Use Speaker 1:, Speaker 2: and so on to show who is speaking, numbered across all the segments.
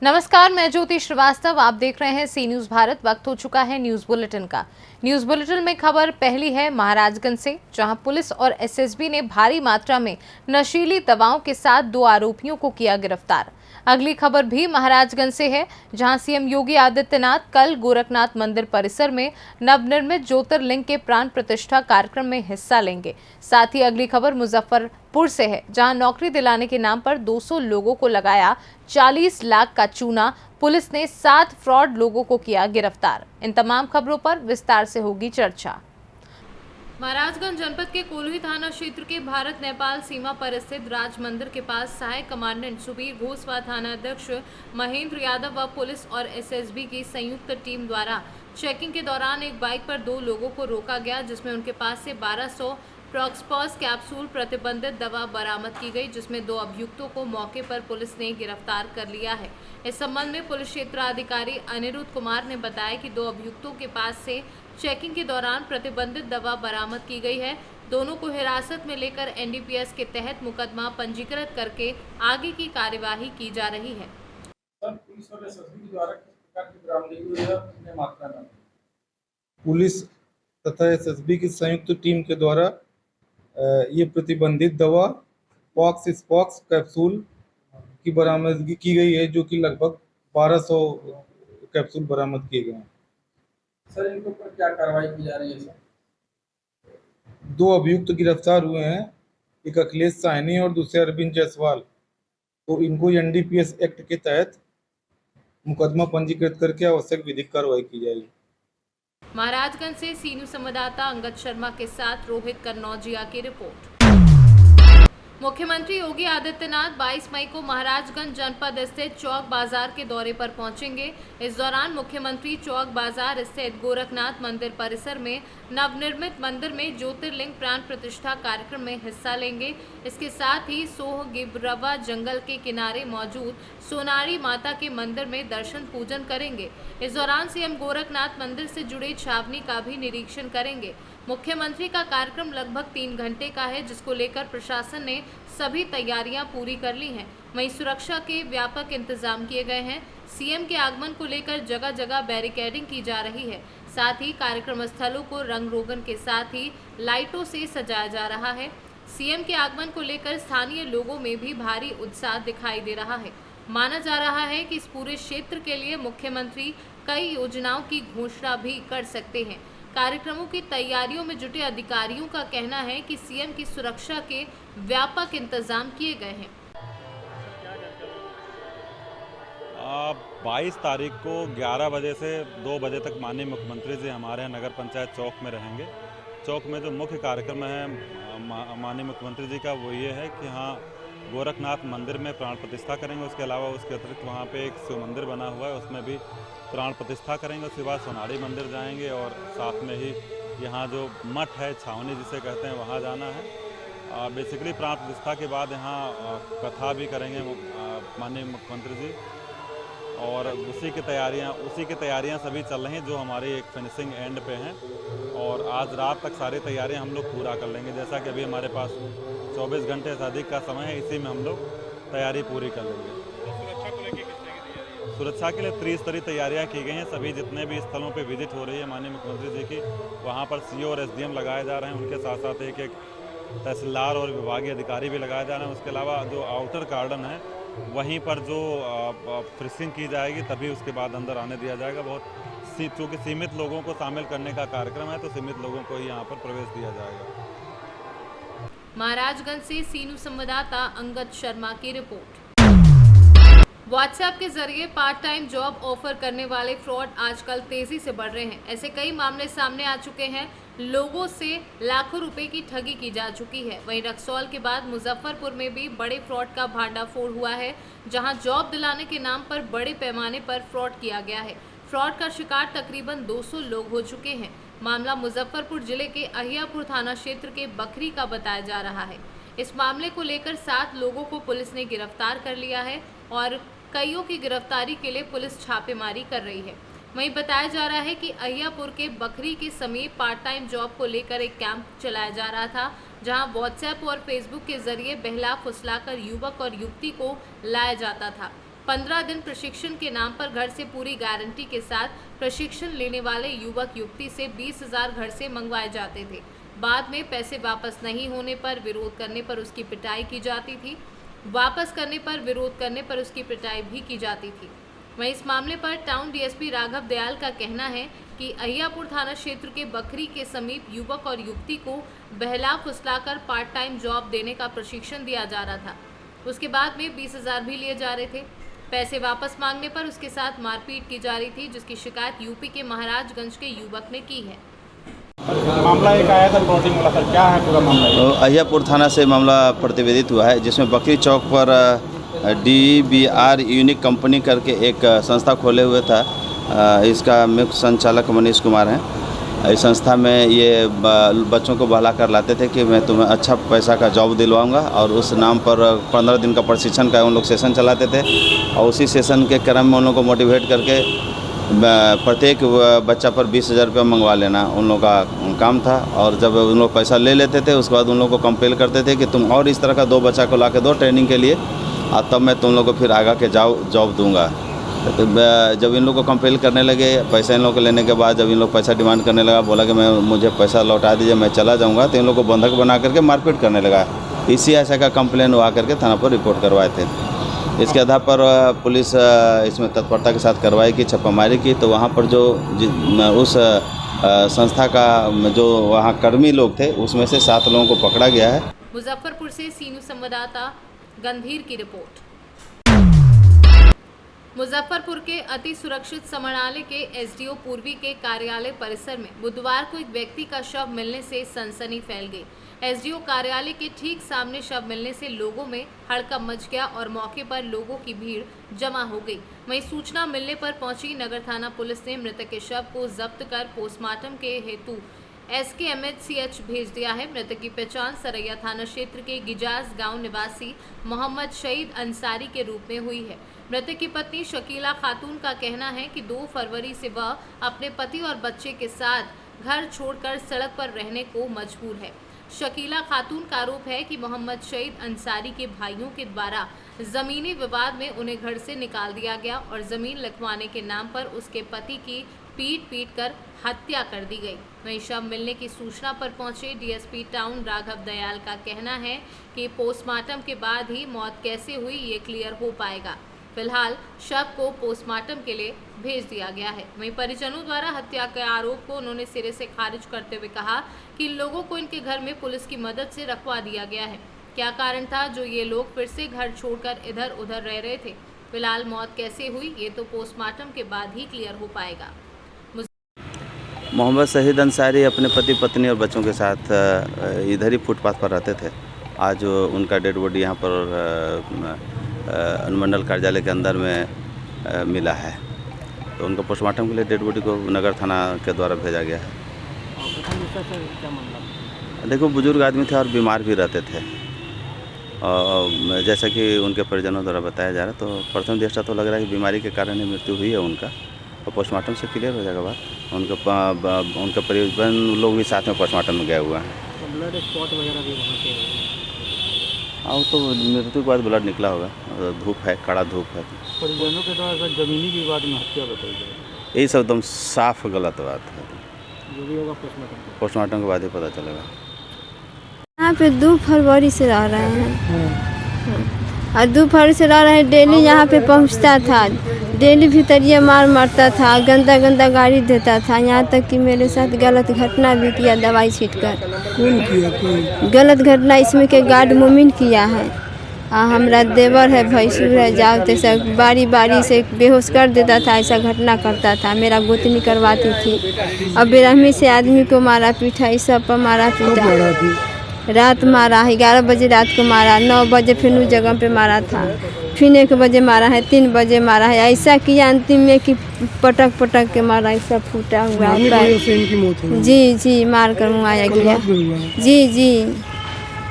Speaker 1: नमस्कार, मैं ज्योति श्रीवास्तव। आप देख रहे हैं सी न्यूज भारत। वक्त हो चुका है न्यूज बुलेटिन का। न्यूज बुलेटिन में खबर पहली है महाराजगंज से, जहां पुलिस और एसएसबी ने भारी मात्रा में नशीली दवाओं के साथ 2 आरोपियों को किया गिरफ्तार। अगली खबर भी महाराजगंज से है, जहां सीएम योगी आदित्यनाथ कल गोरखनाथ मंदिर परिसर में नवनिर्मित ज्योतिर्लिंग के प्राण प्रतिष्ठा कार्यक्रम में हिस्सा लेंगे। साथ ही अगली खबर मुजफ्फरपुर से है, जहां नौकरी दिलाने के नाम पर 200 लोगों को लगाया 40 लाख का चूना। पुलिस ने 7 फ्रॉड लोगों को किया गिरफ्तार। इन तमाम खबरों पर विस्तार से होगी चर्चा। महाराजगंज जनपद के कोल्ही थाना क्षेत्र के भारत नेपाल सीमा पर स्थित राज मंदिर के पास सहायक कमांडेंट सुबीर घोष व थाना अध्यक्ष महेंद्र यादव व पुलिस और एसएसबी की संयुक्त टीम द्वारा चेकिंग के दौरान एक बाइक पर 2 लोगों को रोका गया, जिसमें उनके पास से 1200 प्रॉक्सपॉस कैप्सूल प्रतिबंधित दवा बरामद की गई, जिसमें 2 अभियुक्तों को मौके पर पुलिस ने गिरफ्तार कर लिया है। इस संबंध में पुलिस क्षेत्राधिकारी अनिरुद्ध कुमार ने बताया कि 2 अभियुक्तों के पास से चेकिंग के दौरान प्रतिबंधित दवा बरामद की गई है। दोनों को हिरासत में लेकर एनडीपीएस के तहत मुकदमा पंजीकृत करके आगे की कार्यवाही की जा रही है।
Speaker 2: पुलिस तथा एसएसबी की संयुक्त टीम के द्वारा ये प्रतिबंधित दवा पॉक्स स्पॉक्स कैप्सूल की बरामदगी की गई है, जो कि लगभग 1200 कैप्सूल बरामद किए गए हैं।
Speaker 3: सर, इनके ऊपर क्या कार्रवाई की जा रही है? सर,
Speaker 2: 2 अभियुक्त गिरफ्तार हुए हैं, एक अखिलेश साहनी और दूसरे अरविंद जायसवाल। तो इनको एनडीपीएस एक्ट के तहत मुकदमा पंजीकृत करके आवश्यक विधिक कार्रवाई की जाएगी।
Speaker 1: महाराजगंज से सी न्यूज संवाददाता अंगद शर्मा के साथ रोहित कन्नौजिया की रिपोर्ट। मुख्यमंत्री योगी आदित्यनाथ 22 मई को महाराजगंज जनपद स्थित चौक बाजार के दौरे पर पहुंचेंगे। इस दौरान मुख्यमंत्री चौक बाजार स्थित गोरखनाथ मंदिर परिसर में नवनिर्मित मंदिर में ज्योतिर्लिंग प्राण प्रतिष्ठा कार्यक्रम में हिस्सा लेंगे। इसके साथ ही सोह गिबरवा जंगल के किनारे मौजूद सोनारी माता के मंदिर में दर्शन पूजन करेंगे। इस दौरान सीएम गोरखनाथ मंदिर से जुड़े छावनी का भी निरीक्षण करेंगे। मुख्यमंत्री का कार्यक्रम लगभग 3 घंटे का है, जिसको लेकर प्रशासन ने सभी तैयारियां पूरी कर ली हैं। वहीं सुरक्षा के व्यापक इंतजाम किए गए हैं। सीएम के आगमन को लेकर जगह जगह बैरिकेडिंग की जा रही है। साथ ही कार्यक्रम स्थलों को रंग रोगन के साथ ही लाइटों से सजाया जा रहा है। सीएम के आगमन को लेकर स्थानीय लोगों में भी भारी उत्साह दिखाई दे रहा है। माना जा रहा है कि इस पूरे क्षेत्र के लिए मुख्यमंत्री कई योजनाओं की घोषणा भी कर सकते हैं। कार्यक्रमों की तैयारियों में जुटे अधिकारियों का कहना है कि सीएम की सुरक्षा के व्यापक इंतजाम किए गए हैं।
Speaker 4: 22 तारीख को 11 बजे से 2 बजे तक माननीय मुख्यमंत्री जी हमारे यहाँ नगर पंचायत चौक में रहेंगे। चौक में जो मुख्य कार्यक्रम है माननीय मुख्यमंत्री जी का, वो ये है कि हाँ गोरखनाथ मंदिर में प्राण प्रतिष्ठा करेंगे। उसके अलावा उसके अतिरिक्त वहाँ पे एक शिव मंदिर बना हुआ है, उसमें भी प्राण प्रतिष्ठा करेंगे। उसके बाद सोनारी मंदिर जाएंगे और साथ में ही यहाँ जो मठ है, छावनी जिसे कहते हैं, वहाँ जाना है। बेसिकली प्राण प्रतिष्ठा के बाद यहाँ कथा भी करेंगे माननीय मुख्यमंत्री जी, और उसी की तैयारियाँ सभी चल रही हैं, जो हमारी एक फिनिशिंग एंड पे हैं। और आज रात तक सारी तैयारियाँ हम लोग पूरा कर लेंगे। जैसा कि अभी हमारे पास 24 घंटे से अधिक का समय है, इसी में हम लोग तैयारी पूरी कर लेंगे। सुरक्षा के लिए त्रिस्तरीय तैयारियां की गई हैं। सभी जितने भी स्थलों पे विजिट हो रही है माननीय मुख्यमंत्री जी की, वहां पर सीओ और एसडीएम लगाए जा रहे हैं। उनके साथ साथ एक तहसीलदार और विभागीय अधिकारी भी लगाए जा रहे हैं। उसके अलावा जो आउटर गार्डन है, वहीं पर जो फ्रिसिंग की जाएगी, तभी उसके बाद अंदर आने दिया जाएगा। चूँकि सीमित लोगों को शामिल करने का कार्यक्रम है, तो सीमित लोगों को ही यहाँ पर प्रवेश दिया जाएगा।
Speaker 1: महाराजगंज से सी न्यूज संवाददाता अंगद शर्मा की रिपोर्ट। व्हाट्सएप के जरिए पार्ट टाइम जॉब ऑफर करने वाले फ्रॉड आजकल तेजी से बढ़ रहे हैं। ऐसे कई मामले सामने आ चुके हैं। लोगों से लाखों रुपए की ठगी की जा चुकी है। वहीं रक्सौल के बाद मुजफ्फरपुर में भी बड़े फ्रॉड का भांडाफोड़ हुआ है, जहां जॉब दिलाने के नाम पर बड़े पैमाने पर फ्रॉड किया गया है। फ्रॉड का शिकार तकरीबन 200 लोग हो चुके हैं। मामला मुजफ्फरपुर जिले के अहियापुर थाना क्षेत्र के बखरी का बताया जा रहा है। इस मामले को लेकर 7 लोगों को पुलिस ने गिरफ्तार कर लिया है और कईयों की गिरफ्तारी के लिए पुलिस छापेमारी कर रही है। वहीं बताया जा रहा है कि अहियापुर के बखरी के समीप पार्ट टाइम जॉब को लेकर एक कैंप चलाया जा रहा था, जहां व्हाट्सएप और फेसबुक के जरिए बहला फुसलाकर युवक और युवती को लाया जाता था। 15 दिन प्रशिक्षण के नाम पर घर से पूरी गारंटी के साथ प्रशिक्षण लेने वाले युवक युवती से 20,000 घर से मंगवाए जाते थे। बाद में पैसे वापस नहीं होने पर विरोध करने पर उसकी पिटाई की जाती थी। वापस करने पर विरोध करने पर उसकी पिटाई भी की जाती थी। वहीं इस मामले पर टाउन डीएसपी राघव दयाल का कहना है कि अहियापुर थाना क्षेत्र के बकरी के समीप युवक और युवती को बहला फुसलाकर पार्ट टाइम जॉब देने का प्रशिक्षण दिया जा रहा था। उसके बाद में 20,000 भी लिए जा रहे थे। पैसे वापस मांगने पर उसके साथ मारपीट की जा रही थी, जिसकी शिकायत यूपी के महाराजगंज के युवक ने की है।
Speaker 3: मामला एक आया था प्लॉटिंग वाला सर, क्या है पूरा मामला?
Speaker 5: तो अहियापुर थाना से मामला प्रतिवेदित हुआ है, जिसमें बकरी चौक पर DBR यूनिक कंपनी करके एक संस्था खोले हुए था। इसका मुख्य संचालक मनीष कुमार हैं। इस संस्था में ये बच्चों को बहला कर लाते थे कि मैं तुम्हें अच्छा पैसा का जॉब दिलवाऊंगा, और उस नाम पर 15 दिन का प्रशिक्षण का उन लोग सेशन चलाते थे, और उसी सेशन के क्रम में उन लोगों को मोटिवेट करके प्रत्येक बच्चा पर 20,000 रुपये मंगवा लेना उन लोगों का काम था। और जब उन लोग पैसा ले लेते थे, उसके बाद उन लोगों को कंपेल करते थे कि तुम और इस तरह का 2 बच्चा को ला के दो ट्रेनिंग के लिए, और तब मैं तुम लोग को फिर आगे के जॉब दूंगा। तो जब इन लोग को कंपेल करने लगे, पैसा इन लोग को लेने के बाद जब इन लोग पैसा डिमांड करने लगा, बोला कि मुझे पैसा लौटा दीजिए, मैं चला जाऊंगा, तो इन लोग को बंधक बना करके मारपीट करने लगा। इसी ऐसा का कंप्लेन हुआ करके थाना पर रिपोर्ट करवाए थे। इसके आधार पर पुलिस इसमें तत्परता के साथ कार्रवाई की, छापामारी की। तो वहाँ पर जो उस संस्था का जो वहाँ कर्मी लोग थे, उसमें से 7 लोगों को पकड़ा गया है।
Speaker 1: मुजफ्फरपुर से सीनू संवाददाता गंभीर की रिपोर्ट। मुजफ्फरपुर के अति सुरक्षित समरणालय के एसडीओ पूर्वी के कार्यालय परिसर में बुधवार को एक व्यक्ति का शव मिलने से सनसनी फैल गई। एसडीओ कार्यालय के ठीक सामने शव मिलने से लोगों में हड़कंप मच गया और मौके पर लोगों की भीड़ जमा हो गई। वहीं सूचना मिलने पर पहुंची नगर थाना पुलिस ने मृतक के शव को जब्त कर पोस्टमार्टम के हेतु SKMHCH भेज दिया है। मृतक की पहचान सरैया थाना क्षेत्र के गिजाज गांव निवासी मोहम्मद शहीद अंसारी के रूप में हुई है। मृतक की पत्नी शकीला खातून का कहना है कि 2 फरवरी से वह अपने पति और बच्चे के साथ घर छोड़कर सड़क पर रहने को मजबूर है। शकीला खातून का आरोप है कि मोहम्मद शहीद अंसारी के भाइयों के द्वारा जमीनी विवाद में उन्हें घर से निकाल दिया गया और जमीन लिखवाने के नाम पर उसके पति की पीट कर हत्या कर दी गई। वहीं शव मिलने की सूचना पर पहुंचे डीएसपी टाउन राघव दयाल का कहना है कि पोस्टमार्टम के बाद ही मौत कैसे हुई ये क्लियर हो पाएगा। फिलहाल शव को पोस्टमार्टम के लिए भेज दिया गया है। वहीं परिजनों द्वारा हत्या के आरोप को उन्होंने सिरे से खारिज करते हुए कहा कि लोगों को इनके घर में पुलिस की मदद से रखवा दिया गया है। क्या कारण था जो ये लोग फिर से घर छोड़कर इधर उधर रह रहे थे? फिलहाल मौत कैसे हुई ये तो पोस्टमार्टम के बाद ही क्लियर हो पाएगा।
Speaker 5: मोहम्मद शहीद अंसारी अपने पति पत्नी और बच्चों के साथ इधर ही फुटपाथ पर रहते थे। आज उनका डेड बॉडी यहाँ पर अनुमंडल कार्यालय के अंदर में मिला है, तो उनको पोस्टमार्टम के लिए डेड बॉडी को नगर थाना के द्वारा भेजा गया है। देखो, बुजुर्ग आदमी थे और बीमार भी रहते थे, और जैसा कि उनके परिजनों द्वारा बताया जा रहा है, तो प्रथम दृष्टया तो लग रहा है कि बीमारी के कारण ही मृत्यु हुई है उनका, और पोस्टमार्टम से क्लियर हो जाएगा बात। उनके परिजन लोग भी साथ में पोस्टमार्टम में गए हुए हैं।
Speaker 3: ब्लड स्पॉट वगैरह भी वहाँ पे
Speaker 5: हाँ, तो मृत्यु के बाद ब्लड निकला होगा। धूप है, कड़ा धूप है।
Speaker 3: परिजनों के द्वारा जमीनी विवाद में हत्या बताई गई,
Speaker 5: यही सब एकदम साफ गलत बात है।
Speaker 3: जो भी होगा
Speaker 5: पोस्टमार्टम के बाद ही पता चलेगा।
Speaker 6: यहाँ पे 2 फरवरी से रह रहे हैं, और 2 फरवरी से रह रहे हैं। डेली यहाँ पे पहुँचता था, डेली भीतरिया मार मारता था, गंदा गंदा गाड़ी देता था, यहाँ तक कि मेरे साथ गलत घटना भी किया दवाई छींटकर।
Speaker 3: कौन किया?
Speaker 6: गलत घटना इसमें के गार्ड मोमिन किया है। हमारा देवर है, भैंसुर है, जाओ तैसा बारी बारी से बेहोश कर देता था, ऐसा घटना करता था। मेरा गोतनी करवाती थी। अब बेरहमी से आदमी को मारा पीटा, इस सब पर मारा पीटा। रात मारा है, 11 बजे रात को मारा, 9 बजे फिर उस जगह पे मारा था, फिर 1 बजे मारा है, 3 बजे मारा है। ऐसा किया अंतिम में कि पटक पटक के मारा, ऐसा फूटा हुआ है। जी मार कर मुआया गया। जी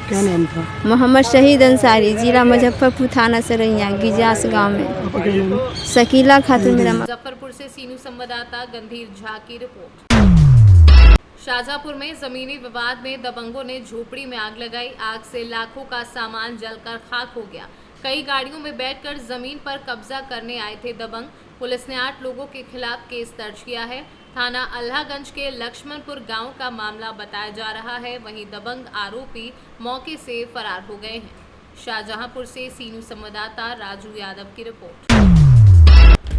Speaker 3: क्या नाम था?
Speaker 6: मोहम्मद शहीद अंसारी, जिला मुजफ्फरपुर, थाना सरैया, गिजास गांव में। शकीला खातून मेरा।
Speaker 1: मुजफ्फरपुर से सीनू संवाददाता गंभीर झा की रिपोर्ट। शाहजहांपुर में जमीनी विवाद में दबंगों ने झोपड़ी में आग लगाई। आग से लाखों का सामान जलकर खाक हो गया। कई गाड़ियों में बैठकर जमीन पर कब्जा करने आए थे दबंग। पुलिस ने 8 लोगों के खिलाफ केस दर्ज किया है। थाना अल्लाहगंज के लक्ष्मणपुर गांव का मामला बताया जा रहा है। वहीं दबंग आरोपी मौके से फरार हो गए हैं। शाहजहांपुर से सीनू संवाददाता राजू यादव की रिपोर्ट।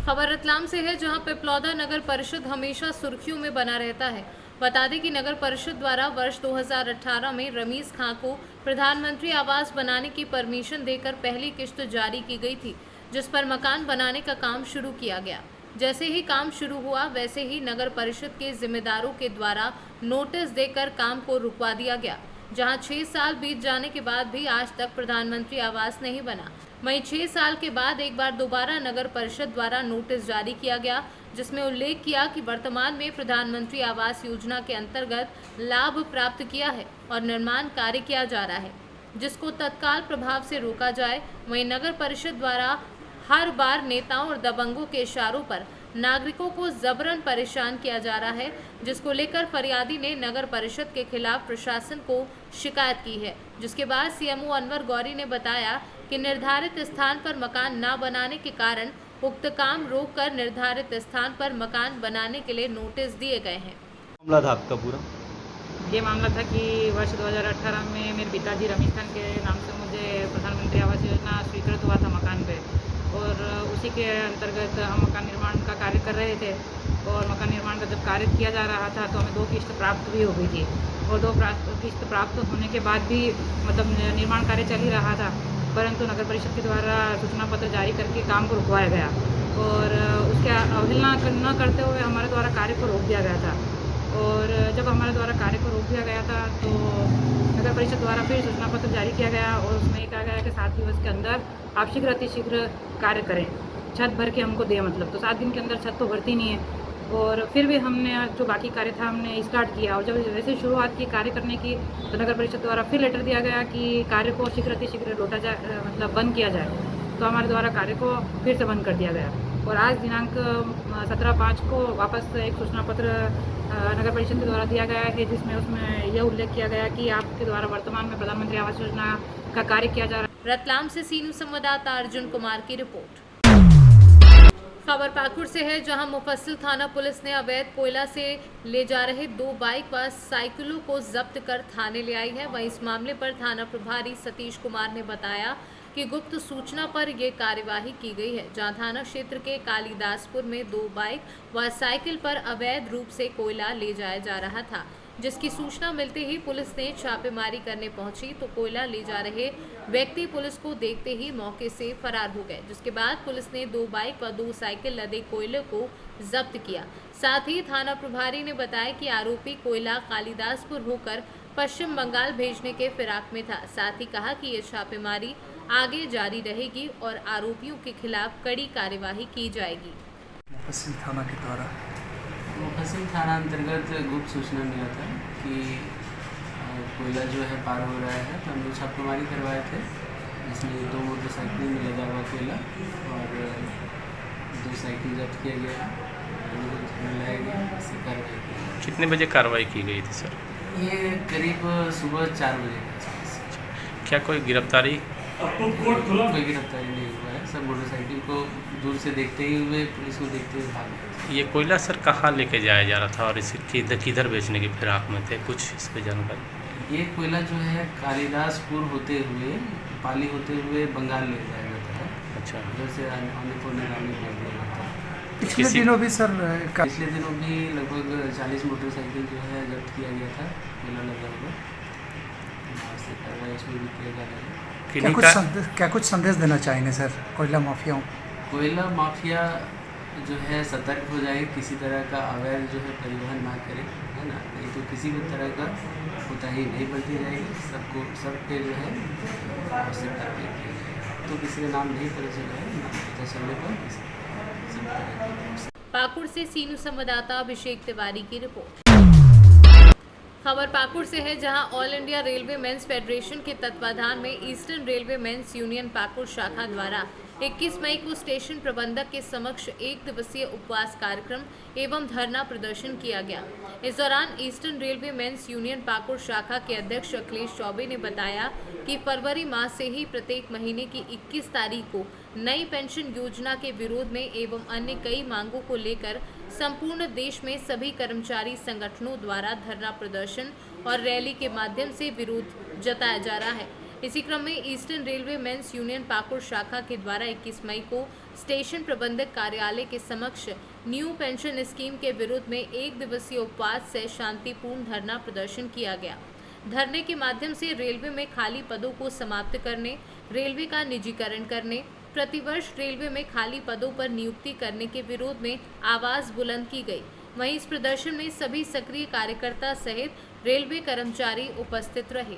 Speaker 1: खबर रतलाम से है, जहां पिपलौदा नगर परिषद हमेशा सुर्खियों में बना रहता है। बता दें कि नगर परिषद द्वारा वर्ष 2018 में रमीज खां को प्रधानमंत्री आवास बनाने की परमिशन देकर पहली किश्त जारी की गई थी, जिस पर मकान बनाने का काम शुरू किया गया। जैसे ही काम शुरू हुआ वैसे ही नगर परिषद के जिम्मेदारों के द्वारा नोटिस देकर काम को रुकवा दिया गया, जहां 6 साल बीत जाने के बाद भी आज तक प्रधानमंत्री आवास नहीं बना। वहीं 6 साल के बाद एक बार दोबारा नगर परिषद द्वारा नोटिस जारी किया गया, जिसमें उल्लेख किया कि वर्तमान में प्रधानमंत्री आवास योजना के अंतर्गत लाभ प्राप्त किया है और निर्माण कार्य किया जा रहा है, जिसको तत्काल प्रभाव से रोका जाए। वहीं नगर परिषद द्वारा हर बार नेताओं और दबंगों के इशारों पर नागरिकों को जबरन परेशान किया जा रहा है, जिसको लेकर फरियादी ने नगर परिषद के खिलाफ प्रशासन को शिकायत की है। जिसके बाद सीएमओ अनवर गौरी ने बताया कि निर्धारित स्थान पर मकान न बनाने के कारण उक्त काम रोककर निर्धारित स्थान पर मकान बनाने के लिए नोटिस दिए गए हैं।
Speaker 7: मामला था आपका पूरा?
Speaker 8: ये मामला था कि वर्ष 2018 में मेरे पिताजी रमीज खान के नाम से मुझे प्रधानमंत्री आवास योजना स्वीकृत हुआ था मकान पे, और उसी के अंतर्गत हम मकान निर्माण का कार्य कर रहे थे। और मकान निर्माण का जब कार्य किया जा रहा था तो हमें 2 किस्त प्राप्त भी हो गई थी, और 2 किस्त प्राप्त होने के बाद भी मतलब निर्माण कार्य चल ही रहा था, परंतु नगर परिषद के द्वारा सूचना पत्र जारी करके काम को रुकवाया गया और उसके अवहेलना न करते हुए हमारे द्वारा कार्य को रोक दिया गया था। और जब हमारे द्वारा कार्य को रोक दिया गया था तो नगर परिषद द्वारा फिर सूचना पत्र जारी किया गया और उसमें ये कहा गया कि 7 दिवस के अंदर आप शीघ्र अतिशीघ्र कार्य करें, छत भर के हमको दें। मतलब तो 7 दिन के अंदर छत तो भरती नहीं है। और फिर भी हमने जो बाकी कार्य था हमने स्टार्ट किया, और जब वैसे शुरुआत की कार्य करने की तो नगर परिषद द्वारा फिर लेटर दिया गया कि कार्य को शीघ्र अतिशीघ्र लौटा जाए, मतलब बंद किया जाए। तो हमारे द्वारा कार्य को फिर से बंद कर दिया गया और आज दिनांक 17/5 को वापस एक सूचना पत्र नगर परिषद के द्वारा दिया गया है, जिसमें उसमें यह उल्लेख किया गया कि आपके द्वारा वर्तमान में प्रधानमंत्री आवास योजना का कार्य किया जा रहा है।
Speaker 1: रतलाम से सीनू संवाददाता अर्जुन कुमार की रिपोर्ट। खबर पाकुड़ से है, जहां मुफस्सिल थाना पुलिस ने अवैध कोयला से ले जा रहे 2 बाइक व साइकिलों को जब्त कर थाने ले आई है। वहीं इस मामले पर थाना प्रभारी सतीश कुमार ने बताया कि गुप्त सूचना पर यह कार्यवाही की गई है, जहां थाना क्षेत्र के कालीदासपुर में 2 बाइक व साइकिल पर अवैध रूप से कोयला ले जाया जा रहा था, जिसकी सूचना मिलते ही पुलिस ने छापेमारी करने पहुंची तो कोयला ले जा रहे व्यक्ति पुलिस को देखते ही मौके से फरार हो गए। जिसके बाद पुलिस ने 2 बाइक व 2 साइकिल लदे कोयले को जब्त किया। साथ ही थाना प्रभारी ने बताया कि आरोपी कोयला कालीदासपुर होकर पश्चिम बंगाल भेजने के फिराक में था। साथ ही कहा कि ये छापेमारी आगे जारी रहेगी और आरोपियों के खिलाफ कड़ी कार्यवाही की जाएगी।
Speaker 9: मुफस्सिल थाना के द्वारा
Speaker 10: मुफस्सिल थाना अंतर्गत गुप्त सूचना मिला था कि कोयला जो है पार हो रहा है, तो हम लोग छापेमारी करवाए थे, जिसमें 2 मोटरसाइकिल में लगा हुआ कोयला और 2 साइकिल जब्त किया गया, लाया गया। इससे कार्रवाई की।
Speaker 7: कितने बजे कार्रवाई की गई थी सर?
Speaker 10: ये करीब सुबह 4 बजे।
Speaker 7: क्या कोई गिरफ्तारी?
Speaker 10: कोई गिरफ्तारी नहीं हुआ है। सब मोटरसाइकिल को दूर से देखते ही हुए पुलिस को देखते हुए भाग गए।
Speaker 7: ये कोयला सर कहाँ लेके जाया जा रहा था और इसे किधर बेचने की फिराक में थे, कुछ इस पर जानकारी?
Speaker 10: ये कोयला जो है कालीदासपुर होते हुए पाली होते हुए बंगाल ले जाया जाता है।
Speaker 7: अच्छा,
Speaker 10: उधर से आने को निरामी भेज दिया जाता है।
Speaker 9: पिछले दिनों भी सर
Speaker 10: पिछले दिनों भी लगभग 40 मोटरसाइकिल जो है जब्त किया गया था कोयला लगा हुआ, उससे कार्रवाई उसमें भी किया जा रहा है।
Speaker 9: क्या कुछ संदेश देना चाहेंगे सर कोयला माफियाओं?
Speaker 10: कोयला माफिया जो है सतर्क हो जाए, किसी तरह का अवैध जो है परिवहन ना करे, है ना, नहीं तो किसी भी तरह का कोताही नहीं बरती जाएगी। सब पे जो है उससे कार्रवाई की जाएगी। तो किसी का नाम नहीं पता चला है, नाम पता चलने पर किसी।
Speaker 1: पाकुड़ से सीनू संवाददाता अभिषेक तिवारी की रिपोर्ट। खबर पाकुड़ से है, जहां all India railway men's federation के तत्वाधान में eastern railway men's union Pakur शाखा द्वारा 21 मई को स्टेशन प्रबंधक के समक्ष एक दिवसीय उपवास कार्यक्रम एवं धरना प्रदर्शन किया गया। इस दौरान eastern railway men's union Pakur शाखा के अध्यक्ष अखिलेश चौबे ने बताया कि फरवरी माह से ही प्रत्येक महीने की 21 तारीख को नई पेंशन योजना के विरोध में एवं अन्य कई मांगों को लेकर संपूर्ण देश में सभी कर्मचारी संगठनों द्वारा धरना प्रदर्शन और रैली के माध्यम से विरोध जताया जा रहा है। इसी क्रम में eastern railway men's union Pakur शाखा के द्वारा 21 मई को स्टेशन प्रबंधक कार्यालय के समक्ष न्यू पेंशन स्कीम के विरोध में एक दिवसीय उपवास से शांतिपूर्ण धरना प्रदर्शन किया गया। धरने के माध्यम से रेलवे में खाली पदों को समाप्त करने, रेलवे का निजीकरण करने, प्रतिवर्ष रेलवे में खाली पदों पर नियुक्ति करने के विरोध में आवाज बुलंद की गई। वहीं इस प्रदर्शन में सभी सक्रिय कार्यकर्ता सहित रेलवे कर्मचारी उपस्थित रहे।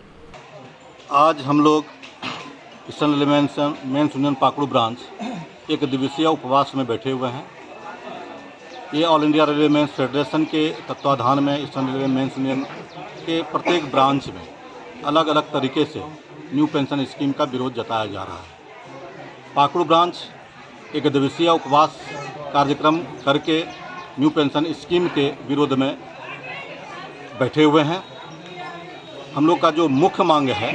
Speaker 11: आज हम लोग eastern railway men's union Pakur branch एक दिवसीय उपवास में बैठे हुए हैं। ये all India railway men's federation के तत्वाधान में ईस्टर्न रेलवे मेंस यूनियन के प्रत्येक ब्रांच में अलग अलग तरीके से न्यू पेंशन स्कीम का विरोध जताया जा रहा है। पाकुड़ ब्रांच एक दिवसीय उपवास कार्यक्रम करके न्यू पेंशन स्कीम के विरोध में बैठे हुए हैं। हम लोग का जो मुख्य मांग है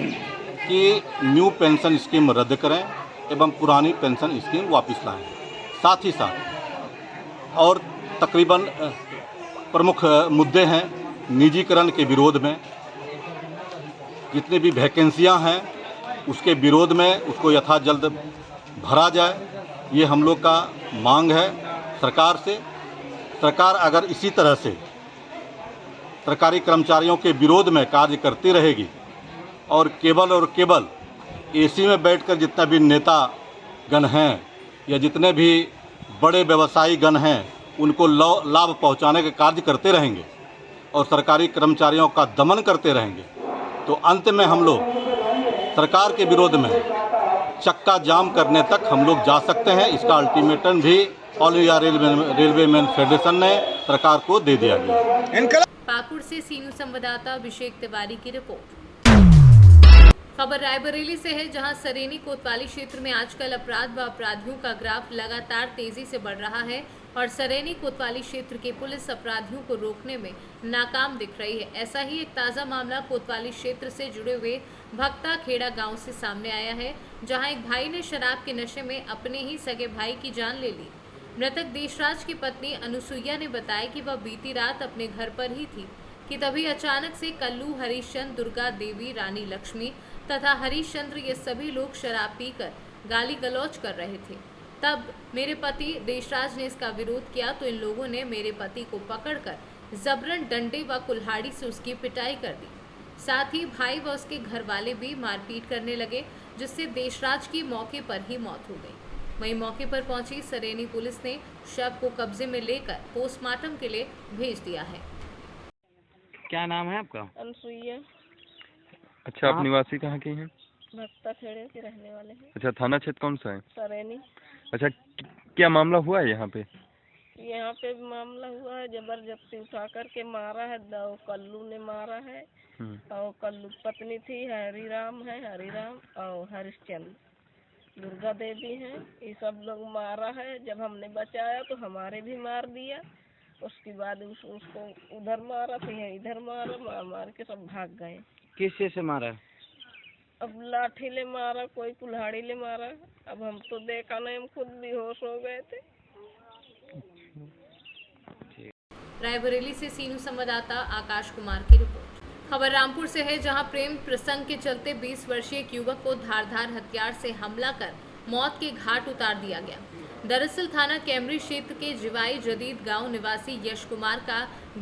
Speaker 11: कि न्यू पेंशन स्कीम रद्द करें एवं पुरानी पेंशन स्कीम वापस लाएं। साथ ही साथ और तकरीबन प्रमुख मुद्दे हैं निजीकरण के विरोध में, जितनी भी वैकेंसियां हैं उसके विरोध में उसको यथाजल्द भरा जाए, ये हम लोग का मांग है सरकार से। सरकार अगर इसी तरह से सरकारी कर्मचारियों के विरोध में कार्य करती रहेगी और केवल एसी में बैठकर जितना भी नेता गण हैं या जितने भी बड़े व्यवसायी गण हैं उनको लाभ पहुंचाने के कार्य करते रहेंगे और सरकारी कर्मचारियों का दमन करते रहेंगे, तो अंत में हम लोग सरकार के विरोध में चक्का जाम करने तक हम लोग जा सकते हैं। इसका अल्टीमेटम भी all India railway men's federation ने सरकार को दे दिया गया।
Speaker 1: पाकुड़ से सीनू संवाददाता अभिषेक तिवारी की रिपोर्ट। खबर रायबरेली से है, जहां सरेनी कोतवाली क्षेत्र में आजकल अपराध व अपराधियों का ग्राफ लगातार तेजी से बढ़ रहा है और सरेनी कोतवाली क्षेत्र के पुलिस अपराधियों को रोकने में नाकाम दिख रही है। ऐसा ही एक ताज़ा मामला कोतवाली क्षेत्र से जुड़े हुए भक्ता खेड़ा गांव से सामने आया है, जहां एक भाई ने शराब के नशे में अपने ही सगे भाई की जान ले ली। मृतक देशराज की पत्नी अनुसुईया ने बताया कि वह बीती रात अपने घर पर ही थी कि तभी अचानक से कल्लू, हरिश्चंद्र, दुर्गा देवी, रानी लक्ष्मी तथा हरिश्चंद्र ये सभी लोग शराब पीकर गाली गलौज कर रहे थे। तब मेरे पति देशराज ने इसका विरोध किया तो इन लोगों ने मेरे पति को पकड़कर जबरन डंडे व कुल्हाड़ी से उसकी पिटाई कर दी। साथ ही भाई व उसके घर वाले भी मारपीट करने लगे, जिससे देशराज की मौके पर ही मौत हो गई। वहीं मौके पर पहुंची सरेनी पुलिस ने शव को कब्जे में लेकर पोस्टमार्टम के लिए भेज दिया है।
Speaker 12: क्या नाम है आपका?
Speaker 13: अनुसुईया।
Speaker 12: अच्छा, आप निवासी कहाँ के हैं?
Speaker 13: भक्ता खेड़े के रहने वाले हैं।
Speaker 12: अच्छा, थाना क्षेत्र कौन सा है?
Speaker 13: सरेनी।
Speaker 12: अच्छा, क्या मामला हुआ है यहाँ पे?
Speaker 13: यहाँ पे मामला हुआ है, जबरदस्ती उठा करके मारा है, दो कल्लू ने मारा है और कल्लू पत्नी थी हरिराम और हरिश्चंद्र, दुर्गा देवी हैं, ये सब लोग मारा है। जब हमने बचाया तो हमारे भी मार दिया। उसके बाद उसको उधर मारा, फिर इधर मारा, मार के सब भाग गए।
Speaker 12: किस चीज से मारा?
Speaker 13: अब लाठी ले मारा, कोई कुल्हाड़ी ले मारा। अब हम तो देखा नहीं, हम खुद बेहोश हो गए थे।
Speaker 1: रायबरेली से सीनू संवाददाता आकाश कुमार की रिपोर्ट। खबर रामपुर से है, जहां प्रेम प्रसंग के चलते 20 वर्षीय एक युवक को धारदार हथियार से हमला कर मौत के घाट उतार दिया गया। दरअसल थाना कैमरी क्षेत्र के जिवाई जदीद गांव निवासी यश कुमार का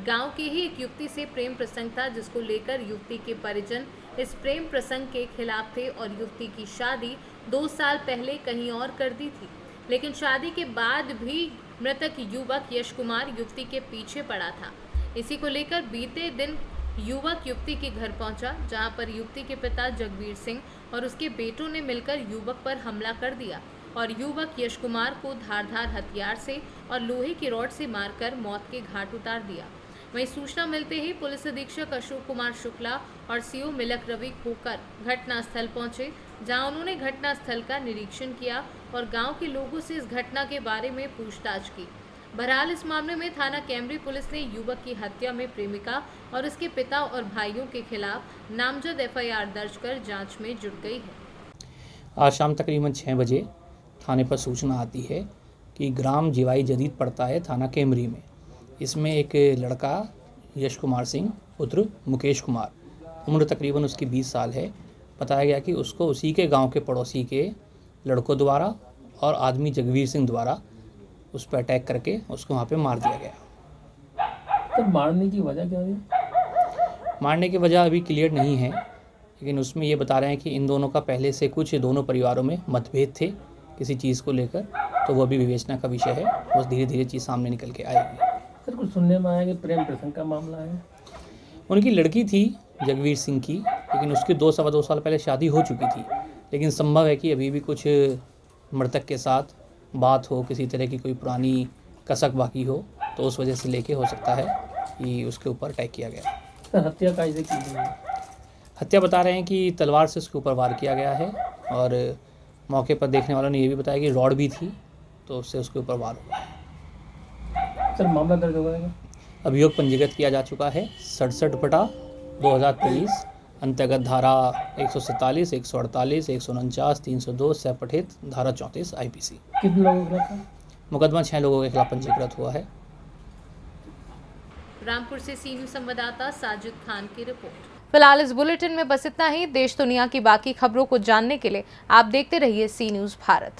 Speaker 1: गांव की ही एक युवती से प्रेम प्रसंग था, जिसको लेकर युवती के परिजन इस प्रेम प्रसंग के खिलाफ थे और युवती की शादी 2 साल पहले कहीं और कर दी थी। लेकिन शादी के बाद भी मृतक युवक यश कुमार युवती के पीछे पड़ा था। इसी को लेकर बीते दिन युवक युवती के घर पहुंचा, जहां पर युवती के पिता जगवीर सिंह और उसके बेटों ने मिलकर युवक पर हमला कर दिया और युवक यश कुमार को धारदार हथियार से और लोहे की रॉड से मारकर मौत के घाट उतार दिया। वहीं सूचना मिलते ही पुलिस अधीक्षक अशोक कुमार शुक्ला और सीओ मिलक रवि खोकर घटनास्थल पहुंचे, जहां उन्होंने घटनास्थल का निरीक्षण किया और गांव के लोगों से इस घटना के बारे में पूछताछ की। बहरहाल इस मामले में थाना कैमरी पुलिस ने युवक की हत्या में प्रेमिका और उसके पिता और भाइयों के खिलाफ नामजद एफआईआर दर्ज कर जांच में जुट गई है।
Speaker 14: आज शाम तकरीबन 6 बजे थाने पर सूचना आती है कि ग्राम जिवाई जदीद पड़ता है थाना कैमरी में। इसमें एक लड़का यश कुमार सिंह पुत्र मुकेश कुमार, उम्र तकरीबन उसकी 20 साल है, बताया गया कि उसको उसी के गांव के पड़ोसी के लड़कों द्वारा और आदमी जगवीर सिंह द्वारा उस पर अटैक करके उसको वहाँ पे मार दिया गया।
Speaker 3: तो मारने की वजह क्या है?
Speaker 14: मारने की वजह अभी क्लियर नहीं है, लेकिन उसमें ये बता रहे हैं कि इन दोनों का पहले से कुछ दोनों परिवारों में मतभेद थे किसी चीज़ को लेकर, तो वो भी विवेचना का विषय है, वो धीरे धीरे चीज़ सामने निकल के आएगी।
Speaker 3: सर कुछ सुनने में आया कि प्रेम प्रसंग का मामला है।
Speaker 14: उनकी लड़की थी जगवीर सिंह की, लेकिन उसकी 2-2.25 साल पहले शादी हो चुकी थी, लेकिन संभव है कि अभी भी कुछ मृतक के साथ बात हो, किसी तरह की कोई पुरानी कसक बाकी हो, तो उस वजह से लेके हो सकता है कि उसके ऊपर अटैक किया गया।
Speaker 3: सर हत्या कैसे की गई?
Speaker 14: हत्या बता रहे हैं कि तलवार से उसके ऊपर वार किया गया है, और मौके पर देखने वालों ने ये भी बताया कि रॉड भी थी, तो उससे उसके ऊपर वार हुआ है।
Speaker 3: सर मामला दर्ज हो गया?
Speaker 14: अभियोग पंजीकृत किया जा चुका है 67/2023 अंतर्गत धारा 147, 148, 149, 302 सह पठित धारा 34 IPC।
Speaker 3: कितने लोगों के खिलाफ?
Speaker 14: मुकदमा 6 लोगों के खिलाफ पंजीकृत हुआ है।
Speaker 1: रामपुर से सी न्यूज़ संवाददाता साजिद खान की रिपोर्ट। फिलहाल इस बुलेटिन में बस इतना ही। देश दुनिया की बाकी खबरों को जानने के लिए आप देखते रहिए सी न्यूज़ भारत।